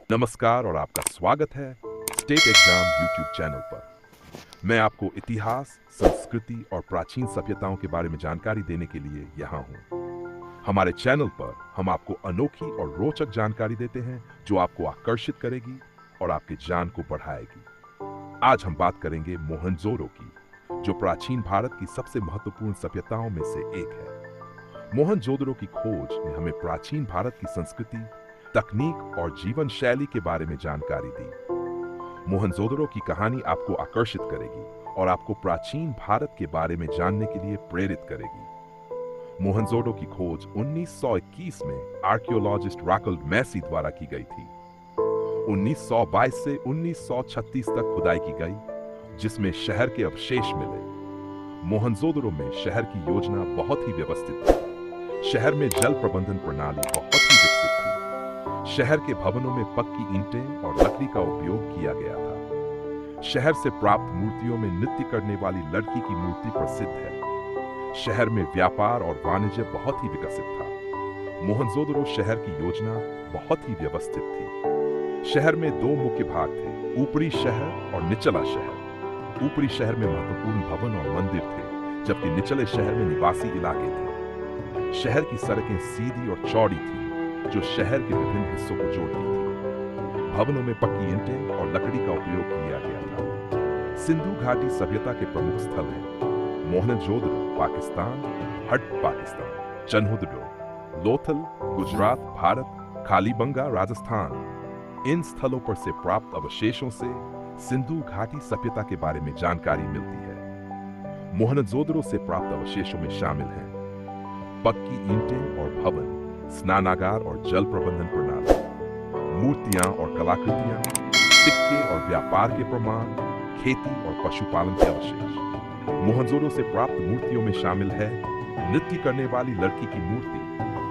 नमस्कार और आपका स्वागत है स्टेट एग्जाम यूट्यूब चैनल पर। मैं आपको इतिहास, संस्कृति और प्राचीन सभ्यताओं के बारे में जानकारी देने के लिए यहाँ हूँ। हमारे चैनल पर हम आपको अनोखी और रोचक जानकारी देते हैं जो आपको आकर्षित करेगी और आपके ज्ञान को बढ़ाएगी। आज हम बात करेंगे मोहनजोदड़ो की, जो प्राचीन भारत की सबसे महत्वपूर्ण सभ्यताओं में से एक है। मोहनजोदड़ो की खोज ने हमें प्राचीन भारत की संस्कृति, तकनीक और जीवन शैली के बारे में जानकारी दी। मोहनजोदड़ो की कहानी आपको आकर्षित करेगी और आपको प्राचीन भारत के बारे में जानने के लिए प्रेरित करेगी। मोहनजोदड़ो की खोज 1921 में आर्कियोलॉजिस्ट रॉकल्ड मैसी द्वारा की गई थी। 1922 से 1936 तक खुदाई की गई, जिसमें शहर के अवशेष मिले। मोहनजोदड़ो में शहर की योजना बहुत ही व्यवस्थित थी। शहर में जल प्रबंधन प्रणाली बहुत ही विकसित थी। शहर के भवनों में पक्की ईंटें और लकड़ी का उपयोग किया गया था। शहर से प्राप्त मूर्तियों में नृत्य करने वाली लड़की की मूर्ति प्रसिद्ध है। शहर में व्यापार और वाणिज्य बहुत ही विकसित था। मोहनजोदड़ो शहर की योजना बहुत ही व्यवस्थित थी। शहर में दो मुख्य भाग थे, ऊपरी शहर और निचला शहर। ऊपरी शहर में महत्वपूर्ण भवन और मंदिर थे, जबकि निचले शहर में निवासी इलाके थे। शहर की सड़कें सीधी और चौड़ी थी, जो शहर के विभिन्न हिस्सों को जोड़ती थी। भवनों में पक्की ईंटें और लकड़ी का उपयोग किया गया था। सिंधु घाटी सभ्यता के प्रमुख स्थल हैं मोहनजोदड़ो पाकिस्तान, हट पाकिस्तान, चन्हुदडो, लोथल गुजरात भारत, कालीबंगा राजस्थान। इन स्थलों पर से प्राप्त अवशेषों से सिंधु घाटी सभ्यता के बारे में जानकारी मिलती है। मोहनजोदड़ो से प्राप्त अवशेषों में शामिल हैं पक्की ईंटें और भवन, स्नानागार और जल प्रबंधन प्रणाली, मूर्तियां और कलाकृतियां, सिक्के और व्यापार के प्रमाण, खेती और पशुपालन के अवशेष। मोहनजोदड़ो से प्राप्त मूर्तियों में शामिल है नृत्य करने वाली लड़की की मूर्ति,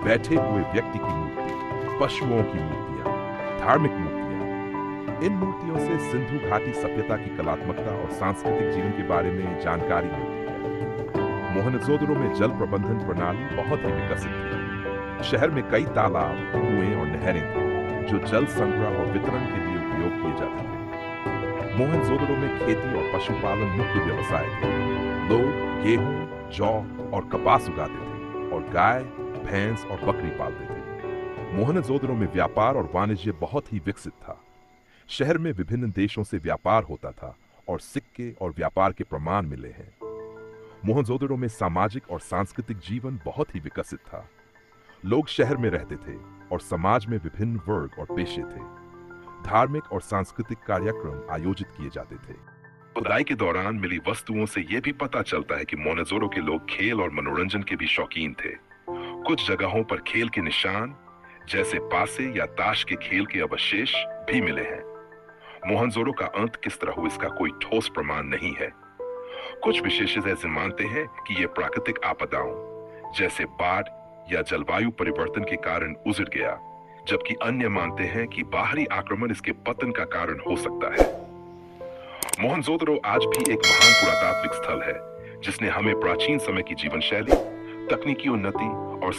बैठे हुए व्यक्ति की मूर्ति, पशुओं की मूर्तियां, धार्मिक मूर्तियां। इन मूर्तियों से सिंधु घाटी सभ्यता की कलात्मकता और सांस्कृतिक जीवन के बारे में जानकारी मिलती है। मोहनजोदड़ो में जल प्रबंधन प्रणाली बहुत ही विकसित थी। शहर में कई तालाब, कुएं और नहरें थी, जो जल संग्रह और वितरण के लिए उपयोग किए जाते थे। मोहनजोदड़ो में खेती और पशुपालन मुख्य व्यवसाय थे। लोग गेहूं, जौ और कपास उगाते थे और गाय, भैंस और बकरी पालते थे। मोहनजोदड़ो में व्यापार और वाणिज्य बहुत ही विकसित था। शहर में विभिन्न देशों से व्यापार होता था और सिक्के और व्यापार के प्रमाण मिले हैं। मोहनजोदड़ो में सामाजिक और सांस्कृतिक जीवन बहुत ही विकसित था। लोग शहर में रहते थे और समाज में विभिन्न वर्ग और पेशे थे। धार्मिक और सांस्कृतिक कार्यक्रम आयोजित किए जाते थे। खुदाई के दौरान मिली वस्तुओं से यह भी पता चलता है कि मोहनजोदड़ो के लोग खेल और मनोरंजन के भी शौकीन थे। कुछ जगहों पर खेल के निशान, जैसे पासे या ताश के खेल के अवशेष भी मिले हैं। मोहनजोदड़ो का अंत किस तरह हुआ, इसका कोई ठोस प्रमाण नहीं है। कुछ विशेषज्ञ ऐसे मानते हैं कि यह प्राकृतिक आपदाओं जैसे बाढ़ या जलवायु परिवर्तन के कारण उजड़ गया, जबकि अन्य मानते हैं कि बाहरी आक्रमण इसके पतन का कारण हो सकता है। मोहनजोदड़ो आज भी एक महान पुरातात्विक स्थल है, जिसने हमें प्राचीन समय की जीवन शैली, तकनीकी उन्नति और